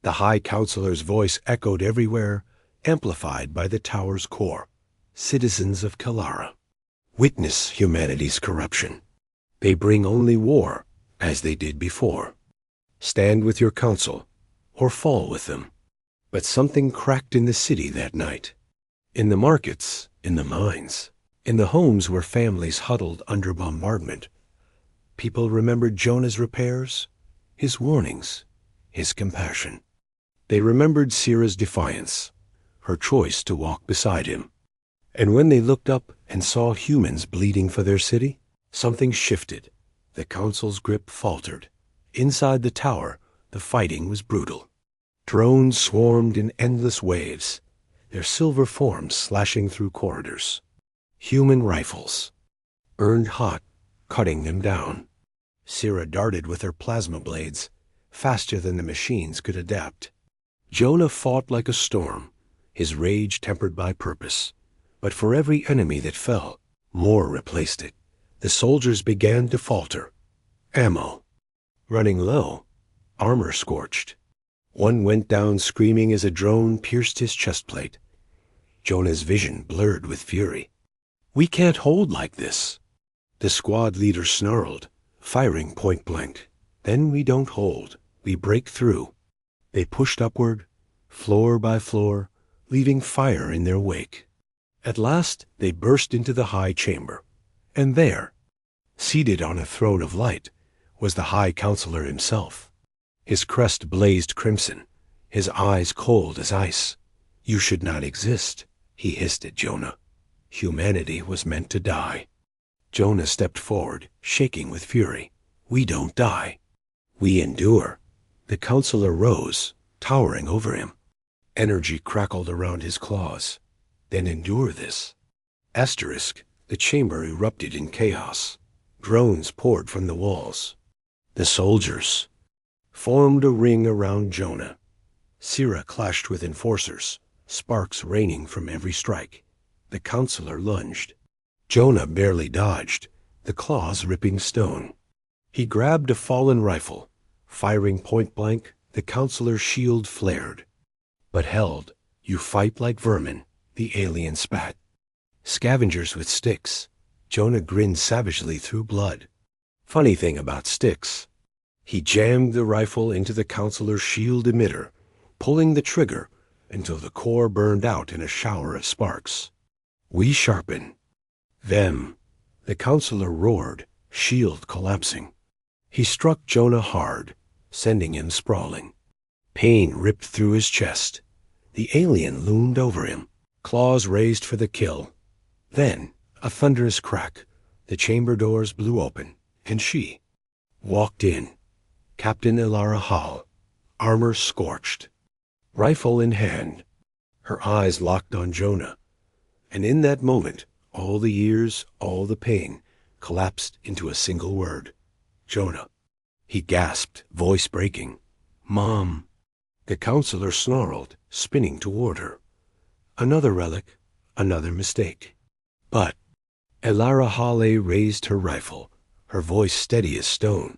The High Counselor's voice echoed everywhere, amplified by the tower's core. Citizens of Kalara, witness humanity's corruption. They bring only war, as they did before. Stand with your council, or fall with them. But something cracked in the city that night. In the markets, in the mines, in the homes where families huddled under bombardment. People remembered Jonah's repairs, his warnings, his compassion. They remembered Sira's defiance, her choice to walk beside him. And when they looked up and saw humans bleeding for their city, something shifted. The council's grip faltered. Inside the tower, the fighting was brutal. Drones swarmed in endless waves, their silver forms slashing through corridors. Human rifles, burned hot, cutting them down. Sira darted with her plasma blades, faster than the machines could adapt. Jonah fought like a storm, his rage tempered by purpose. But for every enemy that fell, more replaced it. The soldiers began to falter. Ammo running low, armor scorched. One went down screaming as a drone pierced his chestplate. Jonah's vision blurred with fury. "We can't hold like this." The squad leader snarled, firing point blank. "Then we don't hold. We break through." They pushed upward, floor by floor, leaving fire in their wake. At last they burst into the high chamber. And there, seated on a throne of light, was the High Counselor himself. His crest blazed crimson, his eyes cold as ice. "You should not exist," he hissed at Jonah. "Humanity was meant to die." Jonah stepped forward, shaking with fury. "We don't die. We endure." The counselor rose, towering over him. Energy crackled around his claws. "Then endure this." Asterisk, the chamber erupted in chaos. Drones poured from the walls. The soldiers formed a ring around Jonah. Sira clashed with enforcers, sparks raining from every strike. The counselor lunged. Jonah barely dodged, the claws ripping stone. He grabbed a fallen rifle. Firing point blank, the counselor's shield flared. "But held, you fight like vermin," the alien spat. "Scavengers with sticks." Jonah grinned savagely through blood. "Funny thing about sticks." He jammed the rifle into the counselor's shield emitter, pulling the trigger until the core burned out in a shower of sparks. "We sharpen." "Them." The counselor roared, shield collapsing. He struck Jonah hard, sending him sprawling. Pain ripped through his chest. The alien loomed over him, claws raised for the kill. Then, a thunderous crack, the chamber doors blew open, and she walked in. Captain Ilara Hall, armor scorched, rifle in hand. Her eyes locked on Jonah. And in that moment, all the years, all the pain, collapsed into a single word. "Jonah." He gasped, voice breaking. "Mom." The counselor snarled, spinning toward her. Another relic, another mistake. But Ilara Hale raised her rifle, her voice steady as stone.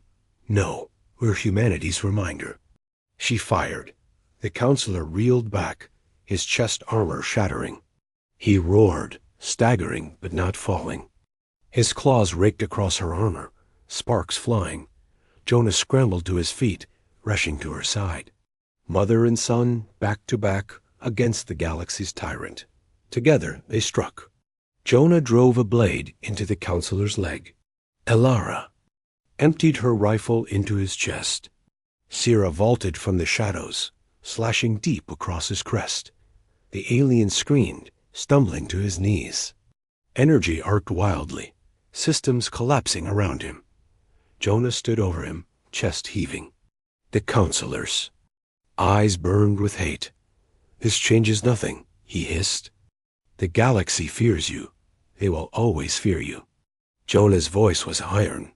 "No, we're humanity's reminder." She fired. The counselor reeled back, his chest armor shattering. He roared, staggering but not falling. His claws raked across her armor, sparks flying. Jonah scrambled to his feet, rushing to her side. Mother and son, back to back, against the galaxy's tyrant. Together they struck. Jonah drove a blade into the counselor's leg. Ilara emptied her rifle into his chest. Sira vaulted from the shadows, slashing deep across his crest. The alien screamed, stumbling to his knees. Energy arced wildly, systems collapsing around him. Jonah stood over him, chest heaving. The counselors. Eyes burned with hate. "This changes nothing," he hissed. "The galaxy fears you. They will always fear you." Jonah's voice was iron.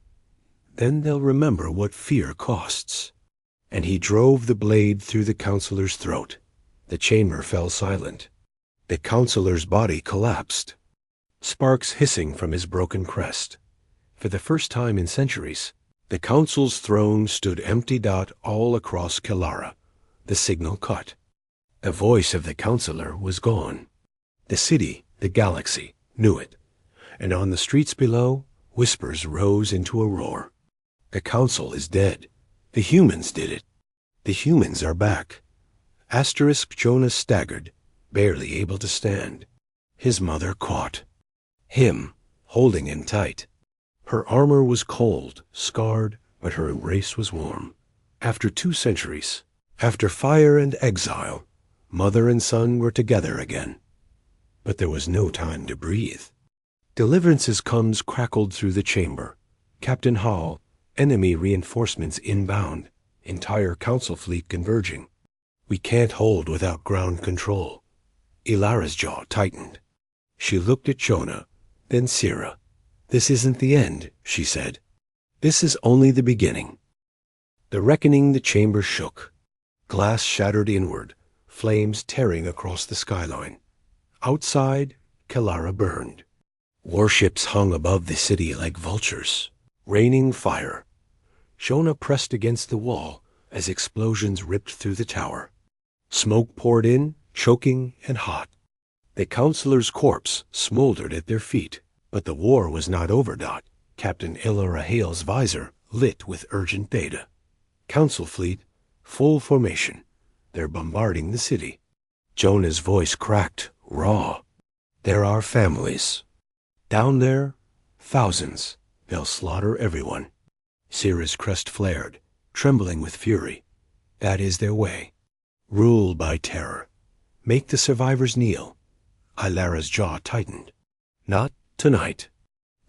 "Then they'll remember what fear costs." And he drove the blade through the counselor's throat. The chamber fell silent. The counselor's body collapsed, sparks hissing from his broken crest. For the first time in centuries, the council's throne stood empty all across Kilara. The signal cut. The voice of the counselor was gone. The city, the galaxy, knew it. And on the streets below, whispers rose into a roar. The council is dead. The humans did it. The humans are back. Asterisk Jonah staggered, barely able to stand. His mother caught him, holding him tight. Her armor was cold, scarred, but her embrace was warm. After 2 centuries, after fire and exile, mother and son were together again. But there was no time to breathe. Deliverance's comes crackled through the chamber. Captain Hall, enemy reinforcements inbound, entire council fleet converging. "We can't hold without ground control." Ilara's jaw tightened. She looked at Jonah, then Sira. "This isn't the end," she said. "This is only the beginning." The reckoning the chamber shook. Glass shattered inward, flames tearing across the skyline. Outside, Kalara burned. Warships hung above the city like vultures, raining fire. Jonah pressed against the wall as explosions ripped through the tower. Smoke poured in, choking and hot. The counselor's corpse smoldered at their feet, but the war was not over. Captain Ilora Hale's visor lit with urgent data. Council fleet, full formation. They're bombarding the city. Jonah's voice cracked, raw. There are families. Down there, thousands. They'll slaughter everyone. Sira's crest flared, trembling with fury. That is their way. Rule by terror. Make the survivors kneel. Ilara's jaw tightened. Not tonight.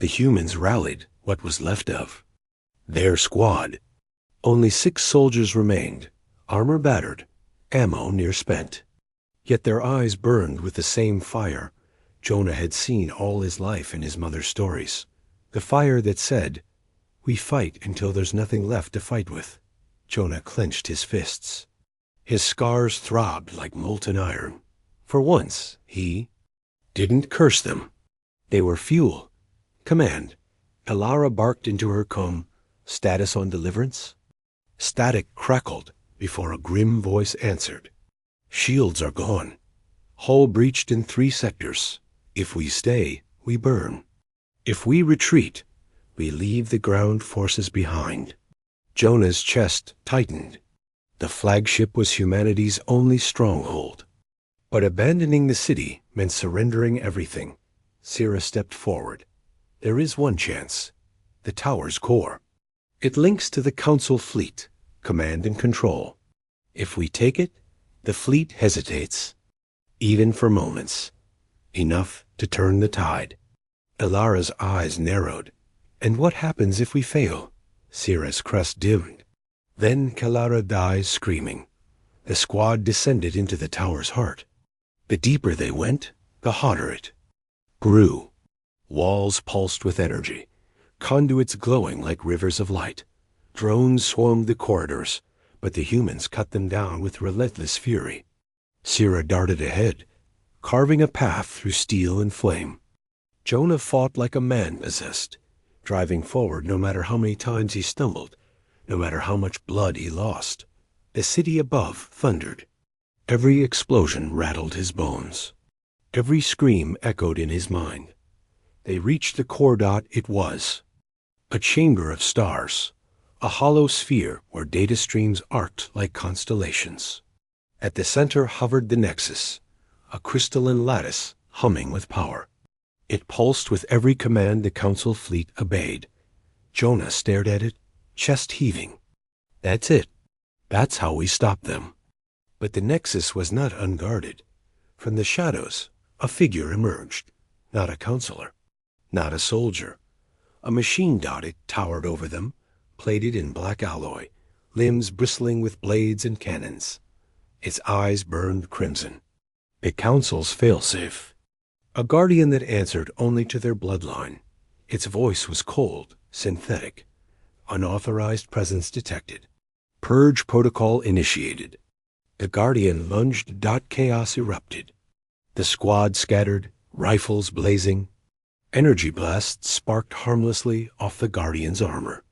The humans rallied, what was left of. Their squad. Only 6 soldiers remained, armor battered, ammo near spent. Yet their eyes burned with the same fire Jonah had seen all his life in his mother's stories. The fire that said, "We fight until there's nothing left to fight with." Jonah clenched his fists. His scars throbbed like molten iron. For once, he didn't curse them. They were fuel. Command. Ilara barked into her comb. Status on deliverance? Static crackled before a grim voice answered. Shields are gone. Hull breached in 3 sectors. If we stay, we burn. If we retreat, we leave the ground forces behind. Jonah's chest tightened. The flagship was humanity's only stronghold. But abandoning the city meant surrendering everything. Sira stepped forward. There is one chance. The tower's core. It links to the Council fleet, command and control. If we take it, the fleet hesitates. Even for moments. Enough to turn the tide. Ilara's eyes narrowed. And what happens if we fail? Sira's crest dimmed. Then Kalara dies screaming. The squad descended into the tower's heart. The deeper they went, the hotter it grew. Walls pulsed with energy, conduits glowing like rivers of light. Drones swarmed the corridors, but the humans cut them down with relentless fury. Sira darted ahead, carving a path through steel and flame. Jonah fought like a man possessed, driving forward no matter how many times he stumbled, no matter how much blood he lost. The city above thundered. Every explosion rattled his bones. Every scream echoed in his mind. They reached the core. It was a chamber of stars, a hollow sphere where data streams arced like constellations. At the center hovered the Nexus, a crystalline lattice humming with power. It pulsed with every command the Council fleet obeyed. Jonah stared at it, chest heaving. That's it. That's how we stop them. But the Nexus was not unguarded. From the shadows, a figure emerged. Not a counselor. Not a soldier. A machine. It towered over them, plated in black alloy, limbs bristling with blades and cannons. Its eyes burned crimson. The Council's failsafe. A guardian that answered only to their bloodline. Its voice was cold, synthetic. Unauthorized presence detected. Purge protocol initiated. The guardian lunged. Chaos erupted. The squad scattered, rifles blazing. Energy blasts sparked harmlessly off the guardian's armor.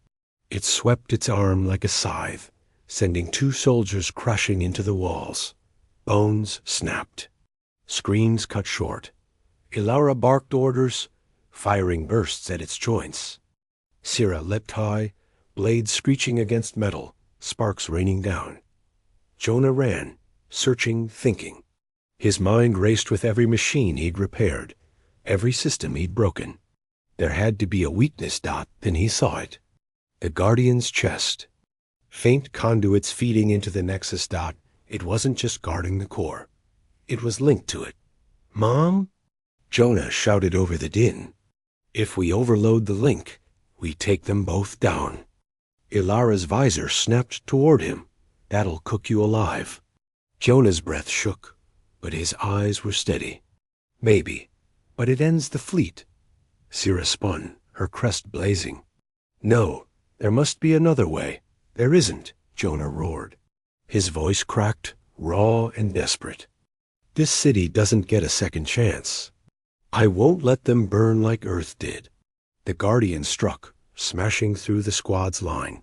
It swept its arm like a scythe, sending 2 soldiers crashing into the walls. Bones snapped. Screams cut short. Ilara barked orders, firing bursts at its joints. Sira leapt high, blades screeching against metal, sparks raining down. Jonah ran, searching, thinking. His mind raced with every machine he'd repaired, every system he'd broken. There had to be a weakness. Then he saw it. The Guardian's chest. Faint conduits feeding into the Nexus. It wasn't just guarding the core. It was linked to it. Mom? Jonah shouted over the din. If we overload the link, we take them both down. Ilara's visor snapped toward him. That'll cook you alive. Jonah's breath shook, but his eyes were steady. Maybe, but it ends the fleet. Sira spun, her crest blazing. No, there must be another way. There isn't, Jonah roared. His voice cracked, raw and desperate. This city doesn't get a second chance. I won't let them burn like Earth did. The Guardian struck, smashing through the squad's line.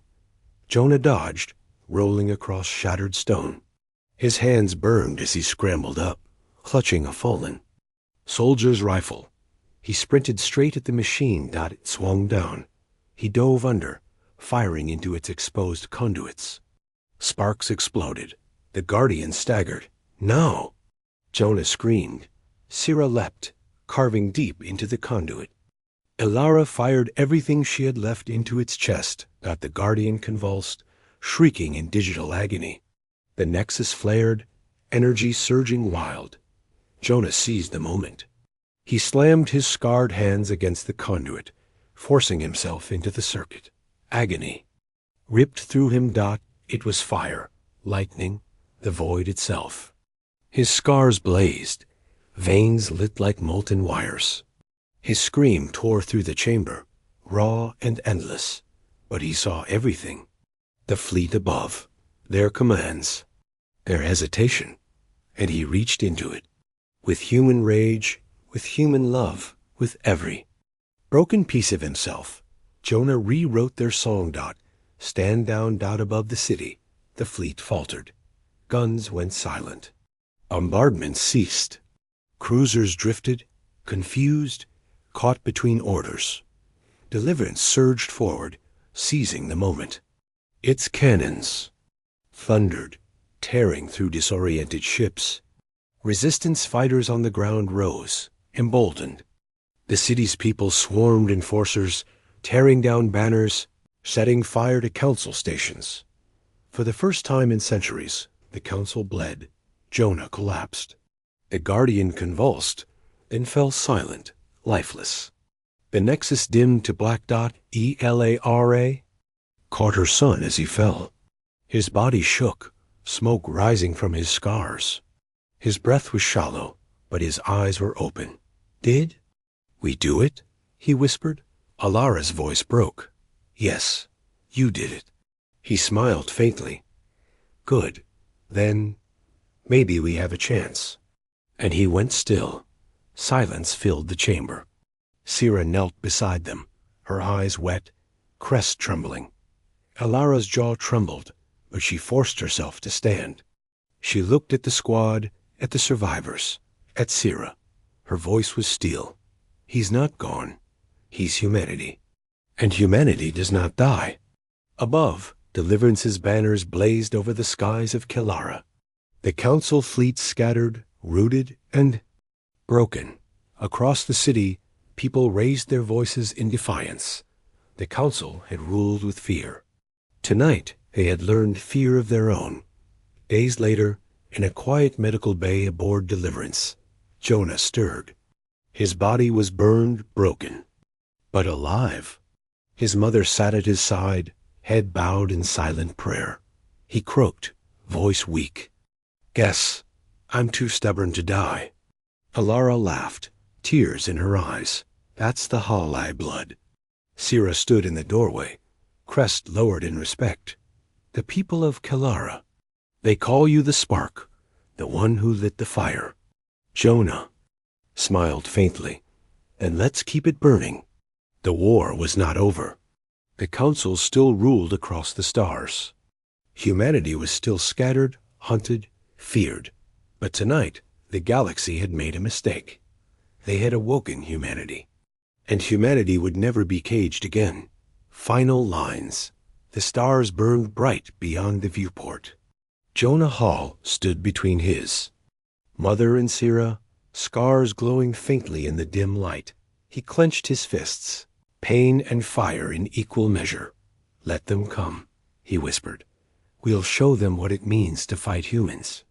Jonah dodged, rolling across shattered stone. His hands burned as he scrambled up, clutching a fallen soldier's rifle. He sprinted straight at the machine. It swung down. He dove under, firing into its exposed conduits. Sparks exploded. The Guardian staggered. No! Jonah screamed. Sira leapt, carving deep into the conduit. Ilara fired everything she had left into its chest. The Guardian convulsed, shrieking in digital agony. The Nexus flared, energy surging wild. Jonah seized the moment. He slammed his scarred hands against the conduit, forcing himself into the circuit. Agony ripped through him. It was fire, lightning, the void itself. His scars blazed, veins lit like molten wires. His scream tore through the chamber, raw and endless, but he saw everything. The fleet above, their commands, their hesitation, and he reached into it. With human rage, with human love, with every broken piece of himself, Jonah rewrote their song. Stand down. Above the city, the fleet faltered. Guns went silent. Bombardments ceased. Cruisers drifted, confused, caught between orders. Deliverance surged forward, seizing the moment. Its cannons thundered, tearing through disoriented ships. Resistance fighters on the ground rose, emboldened. The city's people swarmed enforcers, tearing down banners, setting fire to council stations. For the first time in centuries, the council bled. Jonah collapsed. The Guardian convulsed, then fell silent, lifeless. The Nexus dimmed to black. Elara caught her son as he fell. His body shook, smoke rising from his scars. His breath was shallow, but his eyes were open. Did we do it? He whispered. Alara's voice broke. Yes, you did it. He smiled faintly. Good. Then maybe we have a chance. And he went still. Silence filled the chamber. Sira knelt beside them, her eyes wet, crest trembling. Alara's jaw trembled, but she forced herself to stand. She looked at the squad, at the survivors, at Sira. Her voice was steel. He's not gone. He's humanity. And humanity does not die. Above, Deliverance's banners blazed over the skies of Kelara. The council fleet scattered, rooted, and broken. Across the city, people raised their voices in defiance. The council had ruled with fear. Tonight, they had learned fear of their own. Days later, in a quiet medical bay aboard Deliverance, Jonah stirred. His body was burned, broken, but alive. His mother sat at his side, head bowed in silent prayer. He croaked, voice weak. Guess I'm too stubborn to die. Alara laughed, tears in her eyes. That's the Halai blood. Sira stood in the doorway, crest lowered in respect. The people of Kelara. They call you the spark, the one who lit the fire. Jonah smiled faintly. And let's keep it burning. The war was not over. The council still ruled across the stars. Humanity was still scattered, hunted, feared. But tonight, the galaxy had made a mistake. They had awoken humanity. And humanity would never be caged again. Final lines. The stars burned bright beyond the viewport. Jonah Hall stood between his mother and Sira, scars glowing faintly in the dim light. He clenched his fists, pain and fire in equal measure. Let them come, he whispered. We'll show them what it means to fight humans.